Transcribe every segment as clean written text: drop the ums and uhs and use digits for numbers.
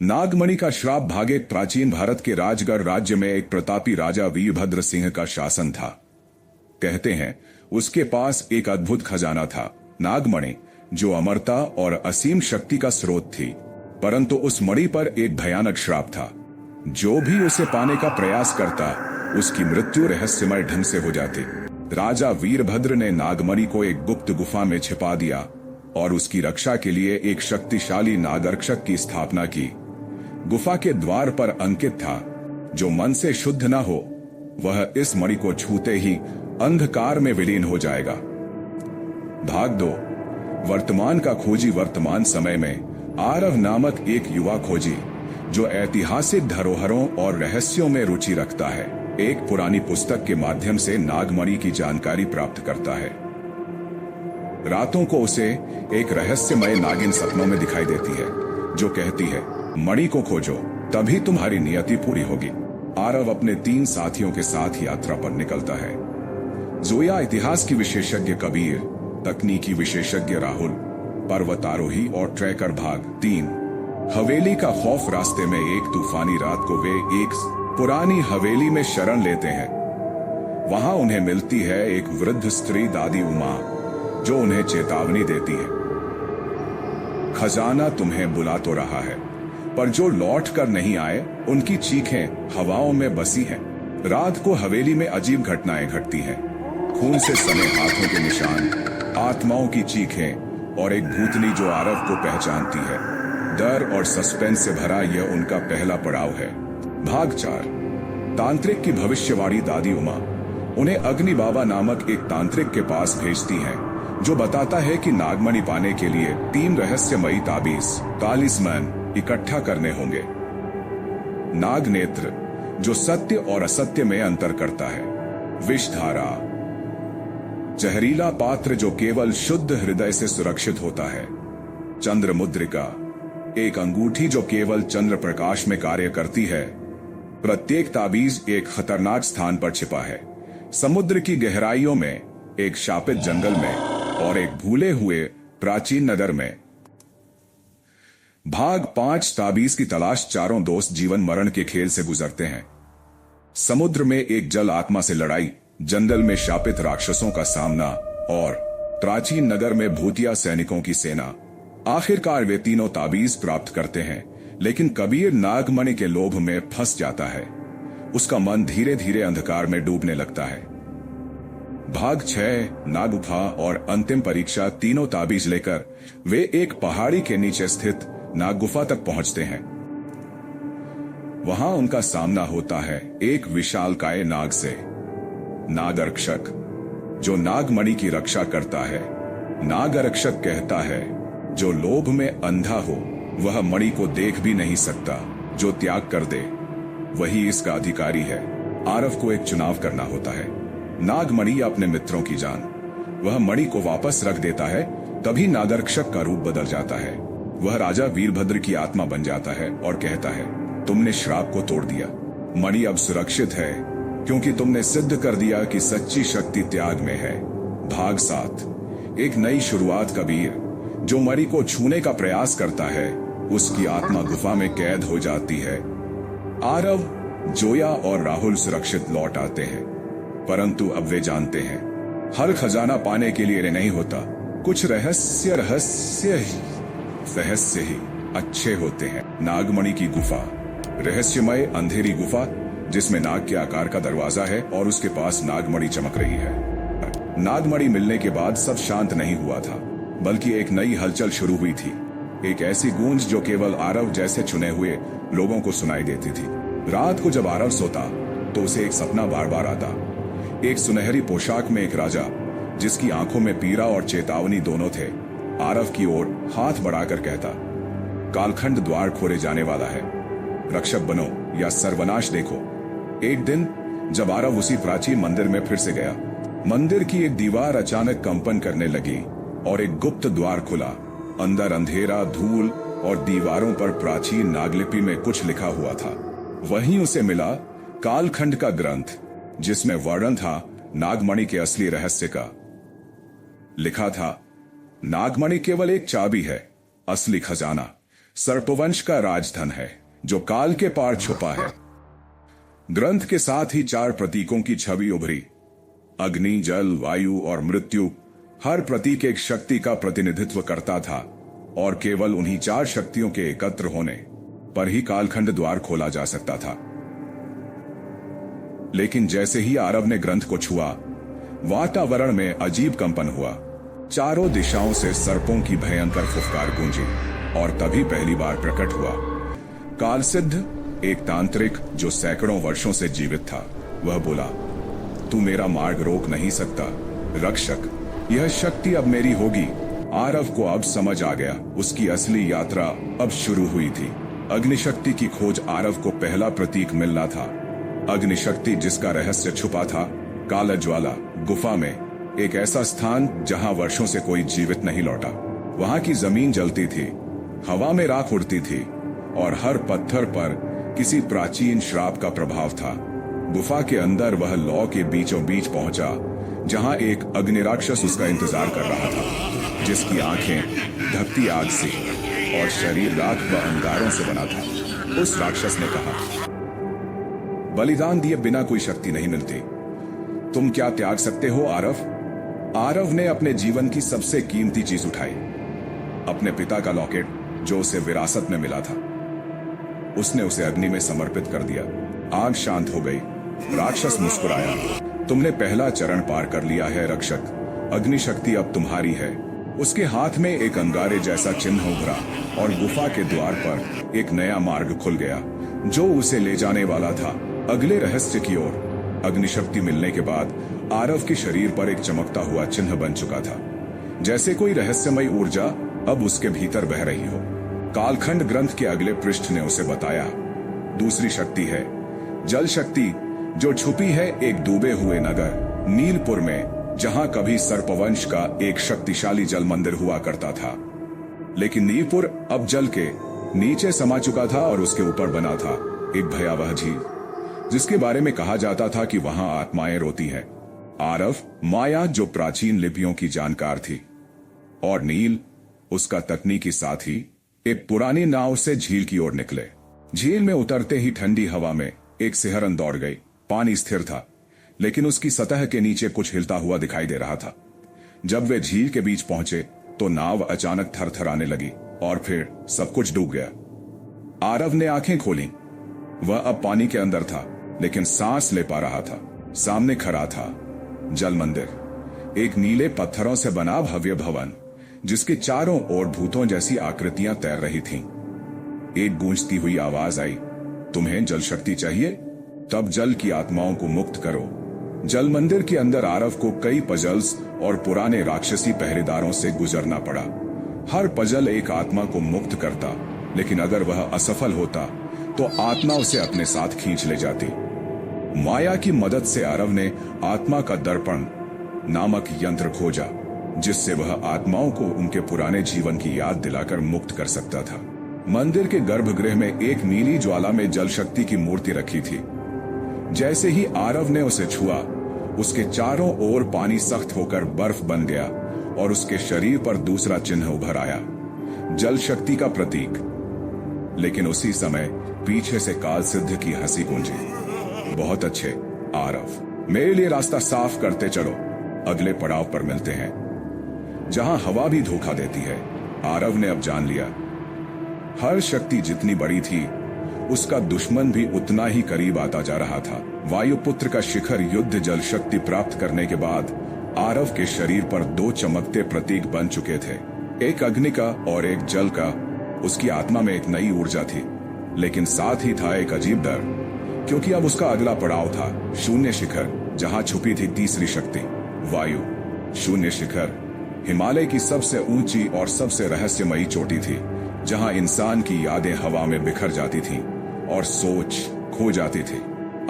नागमणि का श्राप भाग। एक प्राचीन भारत के राजगढ़ राज्य में एक प्रतापी राजा वीरभद्र सिंह का शासन था। कहते हैं उसके पास एक अद्भुत खजाना था, नागमणि, जो अमरता और असीम शक्ति का स्रोत थी। परंतु उस मणि पर एक भयानक श्राप था। जो भी उसे पाने का प्रयास करता, उसकी मृत्यु रहस्यमय ढंग से हो जाती। राजा वीरभद्र ने नागमणि को एक गुप्त गुफा में छिपा दिया और उसकी रक्षा के लिए एक शक्तिशाली नागरक्षक की स्थापना की। गुफा के द्वार पर अंकित था, जो मन से शुद्ध न हो वह इस मणि को छूते ही अंधकार में विलीन हो जाएगा। भाग 2। वर्तमान का खोजी। वर्तमान समय में आरव नामक एक युवा खोजी, जो ऐतिहासिक धरोहरों और रहस्यों में रुचि रखता है, एक पुरानी पुस्तक के माध्यम से नागमणि की जानकारी प्राप्त करता है। रातों को उसे एक रहस्यमय नागिन सपनों में दिखाई देती है, जो कहती है, मणि को खोजो, तभी तुम्हारी नियति पूरी होगी। आरव अपने 3 साथियों के साथ यात्रा पर निकलता है। जोया इतिहास की विशेषज्ञ कबीर, तकनीकी विशेषज्ञ राहुल, पर्वतारोही और ट्रैकर। भाग 3। हवेली का खौफ। रास्ते में एक तूफानी रात को वे एक पुरानी हवेली में शरण लेते हैं। वहां उन्हें मिलती है एक वृद्ध स्त्री, दादी उमा, जो उन्हें चेतावनी देती है, खजाना तुम्हें बुला तो रहा है, पर जो लौट कर नहीं आए उनकी चीखें हवाओं में बसी हैं। रात को हवेली में अजीब घटनाएं घटती हैं। खून से सने हाथों के निशान, आत्माओं की चीखें और एक भूतनी जो आरव को पहचानती है। डर और सस्पेंस से भरा यह उनका पहला पड़ाव है। भाग 4। तांत्रिक की भविष्यवाणी। दादी उमा उन्हें अग्नि बाबा नामक एक तांत्रिक के पास भेजती हैं, जो बताता है कि नागमणि पाने के लिए 3 रहस्यमयी ताबीज, तालिस्मैन इकट्ठा करने होंगे। नागनेत्र, जो सत्य और असत्य में अंतर करता है। विषधारा, जहरीला पात्र जो केवल शुद्ध हृदय से सुरक्षित होता है। चंद्र मुद्रिका, एक अंगूठी जो केवल चंद्र प्रकाश में कार्य करती है। प्रत्येक ताबीज एक खतरनाक स्थान पर छिपा है, समुद्र की गहराइयों में, एक शापित जंगल में और एक भूले हुए प्राचीन नगर में। भाग 5। ताबीज की तलाश। चारों दोस्त जीवन मरण के खेल से गुजरते हैं। समुद्र में एक जल आत्मा से लड़ाई, जंगल में शापित राक्षसों का सामना और प्राचीन नगर में भूतिया सैनिकों की सेना। आखिरकार वे तीनों ताबीज प्राप्त करते हैं, लेकिन कबीर नागमणि के लोभ में फंस जाता है। उसका मन धीरे धीरे अंधकार में डूबने लगता है। भाग 6। नागगुफा और अंतिम परीक्षा। तीनों ताबीज लेकर वे एक पहाड़ी के नीचे स्थित नागगुफा तक पहुंचते हैं। वहां उनका सामना होता है एक विशालकाय नाग से, नागरक्षक, जो नागमणि की रक्षा करता है। नागरक्षक कहता है, जो लोभ में अंधा हो वह मणि को देख भी नहीं सकता, जो त्याग कर दे वही इसका अधिकारी है। आरव को एक चुनाव करना होता है, नागमणि या अपने मित्रों की जान। वह मणि को वापस रख देता है, तभी नागरक्षक का रूप बदल जाता है। वह राजा वीरभद्र की आत्मा बन जाता है और कहता है, तुमने श्राप को तोड़ दिया, मणि अब सुरक्षित है, क्योंकि तुमने सिद्ध कर दिया कि सच्ची शक्ति त्याग में है। भाग 7। एक नई शुरुआत। कबीर, जो मणि को छूने का प्रयास करता है, उसकी आत्मा गुफा में कैद हो जाती है। आरव, जोया और राहुल सुरक्षित लौट आते हैं, परंतु अब वे जानते हैं, हर खजाना पाने के लिए नहीं होता। कुछ रहस्य ही अच्छे होते हैं। नागमणि की गुफा। रहस्यमय अंधेरी गुफा, जिसमें नाग के आकार का दरवाजा है और उसके पास नागमणि चमक रही है। नागमणि मिलने के बाद सब शांत नहीं हुआ था, बल्कि एक नई हलचल शुरू हुई थी। एक ऐसी गूंज जो केवल आरव जैसे चुने हुए लोगों को सुनाई देती थी। रात को जब आरव सोता तो उसे एक सपना बार बार आता। एक सुनहरी पोशाक में एक राजा, जिसकी आंखों में पीड़ा और चेतावनी दोनों थे, आरव की ओर हाथ बढ़ाकर कहता, कालखंड द्वार खोले जाने वाला है, रक्षक बनो या सर्वनाश देखो। एक दिन जब आरव उसी प्राचीन मंदिर में फिर से गया, मंदिर की एक दीवार अचानक कंपन करने लगी और एक गुप्त द्वार खुला। अंदर अंधेरा, धूल और दीवारों पर प्राचीन नागलिपि में कुछ लिखा हुआ था। वहीं उसे मिला कालखंड का ग्रंथ, जिसमें वर्णन था नागमणि के असली रहस्य का। लिखा था, नागमणि केवल एक चाबी है, असली खजाना सर्पवंश का राजधन है जो काल के पार छुपा है। ग्रंथ के साथ ही 4 प्रतीकों की छवि उभरी। अग्नि, जल, वायु और मृत्यु। हर प्रतीक एक शक्ति का प्रतिनिधित्व करता था और केवल उन्हीं 4 शक्तियों के एकत्र होने पर ही कालखंड द्वार खोला जा सकता था। लेकिन जैसे ही आरव ने ग्रंथ को छुआ, वातावरण में अजीब कंपन हुआ। चारों दिशाओं से सर्पों की भयंकर फुफकार गूंजी और तभी पहली बार प्रकट हुआ कालसिद्ध, एक तांत्रिक जो सैकड़ों वर्षों से जीवित था। वह बोला, तू मेरा मार्ग रोक नहीं सकता रक्षक, यह शक्ति अब मेरी होगी। आरव को अब समझ आ गया, उसकी असली यात्रा अब शुरू हुई थी। अग्निशक्ति की खोज आरव को पहला प्रतीक मिलना था। अग्निशक्ति जिसका रहस्य छुपा था काला ज्वाला गुफा में, एक ऐसा स्थान जहां वर्षों से कोई जीवित नहीं लौटा। वहां की जमीन जलती थी, हवा में राख उड़ती थी और हर पत्थर पर किसी प्राचीन श्राप का प्रभाव था। गुफा के अंदर वह लौ के बीचों बीच पहुंचा जहां एक अग्नि राक्षस उसका इंतजार कर रहा था, जिसकी आंखें धकती आग से और शरीर राख व अंगारों से बना था। उस राक्षस ने कहा, बलिदान दिए बिना कोई शक्ति नहीं मिलती, तुम क्या त्याग सकते हो आरव? आरव ने अपने जीवन की सबसे कीमती चीज उठाई, अपने पिता का लॉकेट जो उसे विरासत में मिला था। उसने उसे अग्नि में समर्पित कर दिया। आग शांत हो गई। राक्षस मुस्कुराया, तुमने पहला चरण पार कर लिया है रक्षक, अग्नि शक्ति अब तुम्हारी है। उसके हाथ में एक अंगारे जैसा चिन्ह उभरा और गुफा के द्वार पर एक नया मार्ग खुल गया जो उसे ले जाने वाला था अगले रहस्य की ओर। अग्निशक्ति मिलने के बाद आरव के शरीर पर एक चमकता हुआ चिन्ह बन चुका था, जैसे कोई रहस्यमयी ऊर्जा अब उसके भीतर बह रही हो। कालखंड ग्रंथ के अगले पृष्ठ ने उसे बताया, दूसरी शक्ति है जल शक्ति, जो छुपी है एक डूबे हुए नगर नीलपुर में, जहां कभी सर्पवंश का एक शक्तिशाली जल मंदिर हुआ करता था। लेकिन नीलपुर अब जल के नीचे समा चुका था और उसके ऊपर बना था एक भयावह झील, जिसके बारे में कहा जाता था कि वहां आत्माएं रोती हैं। आरव माया जो प्राचीन लिपियों की जानकार थी और नील उसका तकनीकी साथी एक पुरानी नाव से झील की ओर निकले। झील में उतरते ही ठंडी हवा में एक सिहरन दौड़ गई। पानी स्थिर था लेकिन उसकी सतह के नीचे कुछ हिलता हुआ दिखाई दे रहा था। जब वे झील के बीच पहुंचे तो नाव अचानक थरथराने लगी और फिर सब कुछ डूब गया। आरव ने आंखें खोली। वह अब पानी के अंदर था लेकिन सांस ले पा रहा था। सामने खड़ा था जल मंदिर, एक नीले पत्थरों से बना भव्य भवन जिसके चारों ओर भूतों जैसी आकृतियां तैर रही थीं। एक गूंजती हुई आवाज आई, तुम्हें जल शक्ति चाहिए? तब जल की आत्माओं को मुक्त करो। जल मंदिर के अंदर आरव को कई पजल्स और पुराने राक्षसी पहरेदारों से गुजरना पड़ा। हर पजल एक आत्मा को मुक्त करता, लेकिन अगर वह असफल होता तो आत्मा उसे अपने साथ खींच ले जाती। माया की मदद से आरव ने आत्मा का दर्पण नामक यंत्र खोजा, जिससे वह आत्माओं को उनके पुराने जीवन की याद दिलाकर मुक्त कर सकता था। मंदिर के गर्भगृह में एक नीली ज्वाला में जल शक्ति की मूर्ति रखी थी। जैसे ही आरव ने उसे छुआ, उसके चारों ओर पानी सख्त होकर बर्फ बन गया और उसके शरीर पर दूसरा चिन्ह उभर आया, जल शक्ति का प्रतीक। लेकिन उसी समय पीछे से काल सिद्ध की हंसी गूंजी, बहुत अच्छे आरव, मेरे लिए रास्ता साफ करते चलो, अगले पड़ाव पर मिलते हैं। जहां हवा भी धोखा देती है, आरव ने अब जान लिया, हर शक्ति जितनी बड़ी थी उसका दुश्मन भी उतना ही करीब आता जा रहा था। वायुपुत्र का शिखर युद्ध जल शक्ति प्राप्त करने के बाद आरव के शरीर पर 2 चमकते प्रतीक बन चुके थे, एक अग्नि का और एक जल का। उसकी आत्मा में एक नई ऊर्जा थी, लेकिन साथ ही था एक अजीब डर, क्योंकि अब उसका अगला पड़ाव था शून्य शिखर, जहां छुपी थी तीसरी शक्ति वायु। शून्य शिखर हिमालय की सबसे ऊंची और सबसे रहस्यमयी चोटी थी, जहां इंसान की यादें हवा में बिखर जाती थीं और सोच खो जाती थी।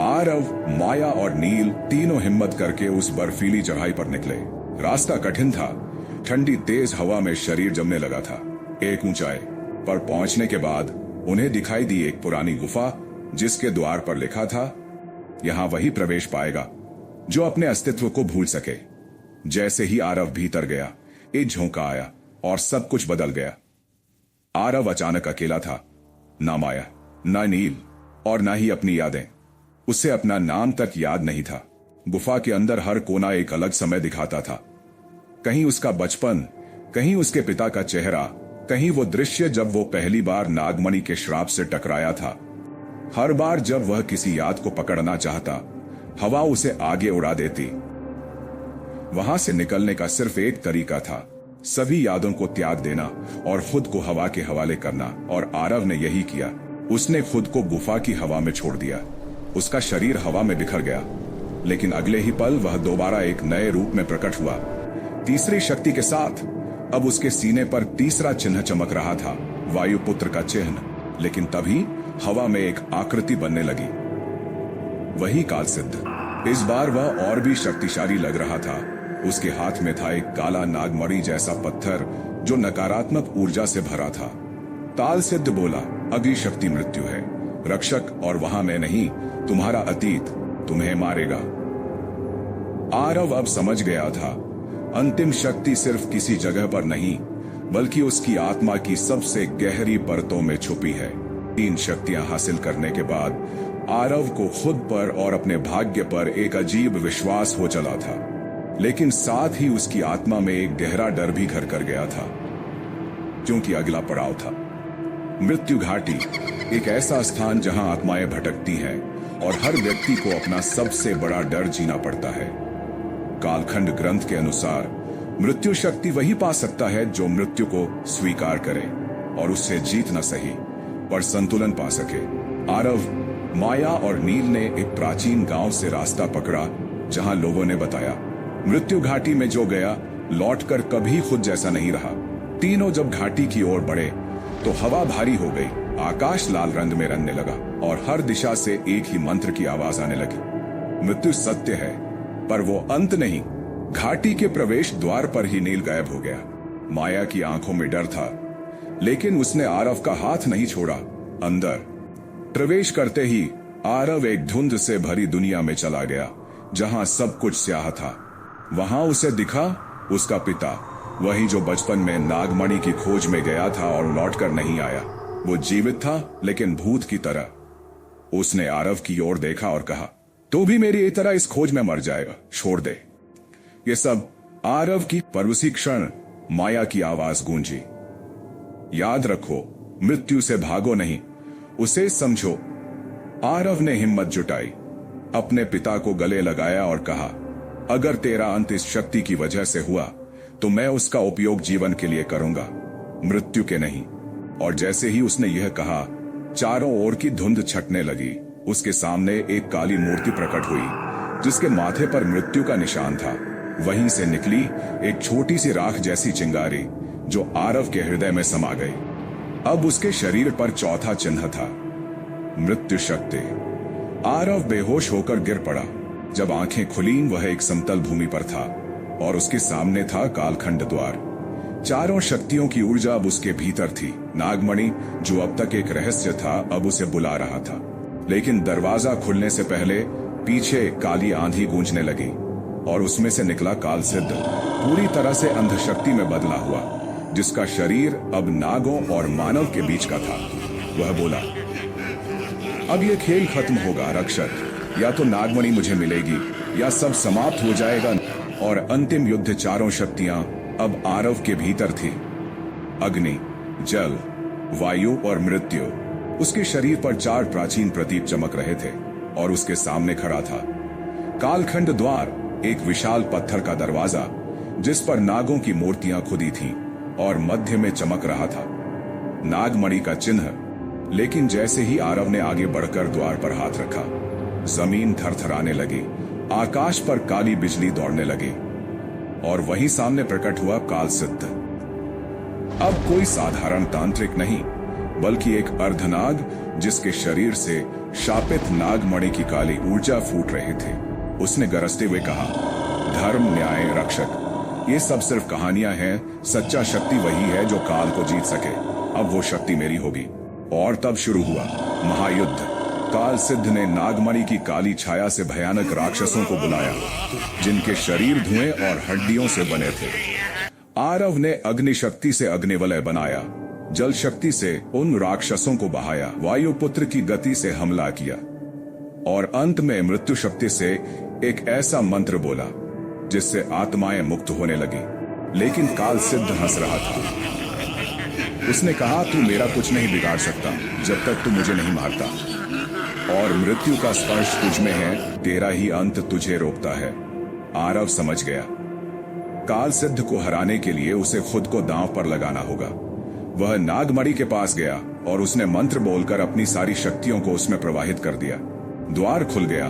आरव, माया और नील तीनों हिम्मत करके उस बर्फीली चढ़ाई पर निकले। रास्ता कठिन था, ठंडी तेज हवा में शरीर जमने लगा था। एक ऊंचाई पर पहुंचने के बाद उन्हें दिखाई दी एक पुरानी गुफा, जिसके द्वार पर लिखा था, यहां वही प्रवेश पाएगा जो अपने अस्तित्व को भूल सके। जैसे ही आरव भीतर गया, एक झोंका आया और सब कुछ बदल गया। आरव अचानक अकेला था। ना माया, ना नील और ना ही अपनी यादें। उसे अपना नाम तक याद नहीं था। गुफा के अंदर हर कोना एक अलग समय दिखाता था। कहीं उसका बचपन, कहीं उसके पिता का चेहरा, कहीं वो दृश्य जब वो पहली बार नागमणि के श्राप से टकराया था। हर बार जब वह किसी याद को पकड़ना चाहता, हवा उसे आगे उड़ा देती। वहां से निकलने का सिर्फ एक तरीका था, सभी यादों को त्याग देना और खुद को हवा के हवाले करना। और आरव ने यही किया। उसने खुद को गुफा की हवा में छोड़ दिया। उसका शरीर हवा में बिखर गया, लेकिन अगले ही पल वह दोबारा एक नए रूप में प्रकट हुआ, तीसरी शक्ति के साथ। अब उसके सीने पर तीसरा चिन्ह चमक रहा था, वायुपुत्र का चिन्ह। लेकिन तभी हवा में एक आकृति बनने लगी, वही कालसिद्ध। इस बार वह और भी शक्तिशाली लग रहा था। उसके हाथ में था एक काला नागमणि जैसा पत्थर जो नकारात्मक ऊर्जा से भरा था। कालसिद्ध बोला, अगली शक्ति मृत्यु है रक्षक, और वहां मैं नहीं, तुम्हारा अतीत तुम्हें मारेगा। आरव अब समझ गया था, अंतिम शक्ति सिर्फ किसी जगह पर नहीं, बल्कि उसकी आत्मा की सबसे गहरी परतों में छुपी है। 3 शक्तियां हासिल करने के बाद आरव को खुद पर और अपने भाग्य पर एक अजीब विश्वास हो चला था, लेकिन साथ ही उसकी आत्मा में एक गहरा डर भी घर कर गया था, क्योंकि अगला पड़ाव था मृत्यु घाटी। एक ऐसा स्थान जहां आत्माएं भटकती हैं और हर व्यक्ति को अपना सबसे बड़ा डर जीना पड़ता है। कालखंड ग्रंथ के अनुसार मृत्यु शक्ति वही पा सकता है जो मृत्यु को स्वीकार करे और उससे जीत न सही पर संतुलन पा सके। आरव, माया और नील ने एक प्राचीन गांव से रास्ता पकड़ा, जहां लोगों ने बताया मृत्यु घाटी में जो गया लौटकर कभी खुद जैसा नहीं रहा। तीनों जब घाटी की ओर बढ़े तो हवा भारी हो गई, आकाश लाल रंग में रंगने लगा और हर दिशा से एक ही मंत्र की आवाज आने लगी, मृत्यु सत्य है पर वो अंत नहीं। घाटी के प्रवेश द्वार पर ही नील गायब हो गया। माया की आंखों में डर था, लेकिन उसने आरव का हाथ नहीं छोड़ा। अंदर प्रवेश करते ही आरव एक धुंध से भरी दुनिया में चला गया, जहां सब कुछ स्याह था। वहां उसे दिखा उसका पिता, वही जो बचपन में नागमणि की खोज में गया था और लौटकर नहीं आया। वो जीवित था, लेकिन भूत की तरह। उसने आरव की ओर देखा और कहा, तू भी मेरी तरह इस खोज में मर जाएगा, छोड़ दे। ये सब आरव की पर उसी क्षण माया की आवाज गूंजी, याद रखो, मृत्यु से भागो नहीं, उसे समझो। आरव ने हिम्मत जुटाई, अपने पिता को गले लगाया और कहा, अगर तेरा अंत इस शक्ति की वजह से हुआ तो मैं उसका उपयोग जीवन के लिए करूंगा, मृत्यु के नहीं। और जैसे ही उसने यह कहा, चारों ओर की धुंध छटने लगी। उसके सामने एक काली मूर्ति प्रकट हुई, जिसके माथे पर मृत्यु का निशान था। वहीं से निकली एक छोटी सी राख जैसी चिंगारी, जो आरव के हृदय में समा गई। अब उसके शरीर पर चौथा चिन्ह था, मृत्यु शक्ति। आरव बेहोश होकर गिर पड़ा। जब आंखें खुली, वह एक समतल भूमि पर था और उसके सामने था कालखंड द्वार। चारों शक्तियों की ऊर्जा अब उसके भीतर थी। नागमणि, जो अब तक एक रहस्य था, अब उसे बुला रहा था। लेकिन दरवाजा खुलने से पहले पीछे काली आंधी गूंजने लगी और उसमें से निकला कालसिद्ध, पूरी तरह से अंधशक्ति में बदला हुआ, जिसका शरीर अब नागों और मानव के बीच का था। वह बोला, अब यह खेल खत्म होगा रक्षक, या तो नागमणि मुझे मिलेगी या सब समाप्त हो जाएगा। और अंतिम युद्ध चारों शक्तियां अब आरव के भीतर थी, अग्नि, जल, वायु और मृत्यु। उसके शरीर पर 4 प्राचीन प्रतीक चमक रहे थे और उसके सामने खड़ा था कालखंड द्वार, एक विशाल पत्थर का दरवाजा जिस पर नागों की मूर्तियां खुदी थीं और मध्य में चमक रहा था नागमणि का चिन्ह। लेकिन जैसे ही आरव ने आगे बढ़कर द्वार पर हाथ रखा, जमीन थरथराने लगी, आकाश पर काली बिजली दौड़ने लगी और वहीं सामने प्रकट हुआ कालसिद्ध। अब कोई साधारण तांत्रिक नहीं, बल्कि एक अर्धनाग, जिसके शरीर से शापित नागमणि की काली ऊर्जा फूट रहे थे। उसने गरजते हुए कहा, धर्म, न्याय, रक्षक, ये सब सिर्फ कहानियां हैं, सच्चा शक्ति वही है जो काल को जीत सके। अब वो शक्ति मेरी होगी। और तब शुरू हुआ महायुद्ध। कालसिद्ध ने नागमणि की काली छाया से भयानक राक्षसों को बुलाया, जिनके शरीर धुएं और हड्डियों से बने थे। आरव ने अग्नि शक्ति से अग्निवलय बनाया, जल शक्ति से उन राक्षसों को बहाया, वायुपुत्र की गति से हमला किया और अंत में मृत्यु शक्ति से एक ऐसा मंत्र बोला जिससे आत्माएं मुक्त होने लगी। लेकिन काल सिद्ध हंस रहा था। उसने कहा, तू मेरा कुछ नहीं बिगाड़ सकता जब तक तू मुझे नहीं मारता, और मृत्यु का स्पर्श तुझ में है, तेरा ही अंत तुझे रोकता है। आरव समझ गया, काल सिद्ध को हराने के लिए उसे खुद को दांव पर लगाना होगा। वह नागमणि के पास गया और उसने मंत्र बोलकर अपनी सारी शक्तियों को उसमें प्रवाहित कर दिया। द्वार खुल गया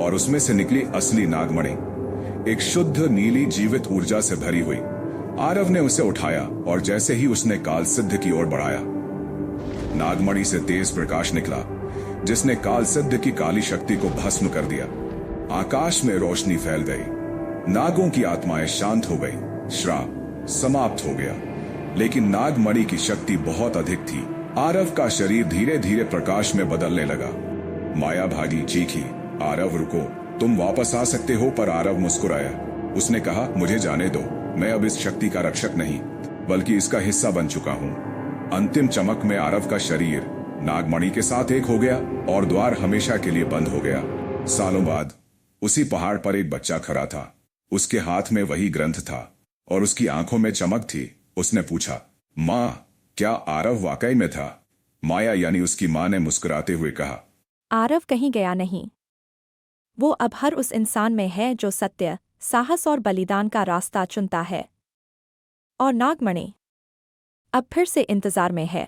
और उसमें से निकली असली नागमणि, एक शुद्ध नीली जीवित ऊर्जा से भरी हुई। आरव ने उसे उठाया और जैसे ही उसने काल सिद्ध की ओर बढ़ाया, नागमणि से तेज प्रकाश निकला जिसने काल सिद्ध की काली शक्ति को भस्म कर दिया। आकाश में रोशनी फैल गई, नागों की आत्माएं शांत हो गई, श्राप समाप्त हो गया। लेकिन नागमणि की शक्ति बहुत अधिक थी। आरव का शरीर धीरे धीरे प्रकाश में बदलने लगा। माया भागी चीखी, आरव रुको, तुम वापस आ सकते हो। पर आरव मुस्कुराया। उसने कहा, मुझे जाने दो, मैं अब इस शक्ति का रक्षक नहीं बल्कि इसका हिस्सा बन चुका हूँ। अंतिम चमक में आरव का शरीर नागमणि के साथ एक हो गया और द्वार हमेशा के लिए बंद हो गया। सालों बाद उसी पहाड़ पर एक बच्चा खड़ा था। उसके हाथ में वही ग्रंथ था और उसकी आंखों में चमक थी। उसने पूछा, माँ, क्या आरव वाकई में था? माया यानी उसकी माँ ने मुस्कुराते हुए कहा, आरव कहीं गया नहीं। वो अब हर उस इंसान में है जो सत्य, साहस और बलिदान का रास्ता चुनता है। और नागमणि अब फिर से इंतजार में है।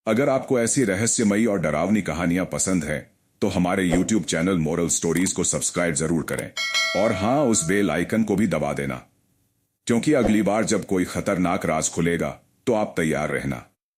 अगर आपको ऐसी रहस्यमयी और डरावनी कहानियां पसंद हैं, तो हमारे YouTube चैनल मोरल स्टोरीज को सब्सक्राइब जरूर करें और हाँ, उस बेल आइकन को भी दबा देना, क्योंकि अगली बार जब कोई खतरनाक राज खुलेगा तो आप तैयार रहना।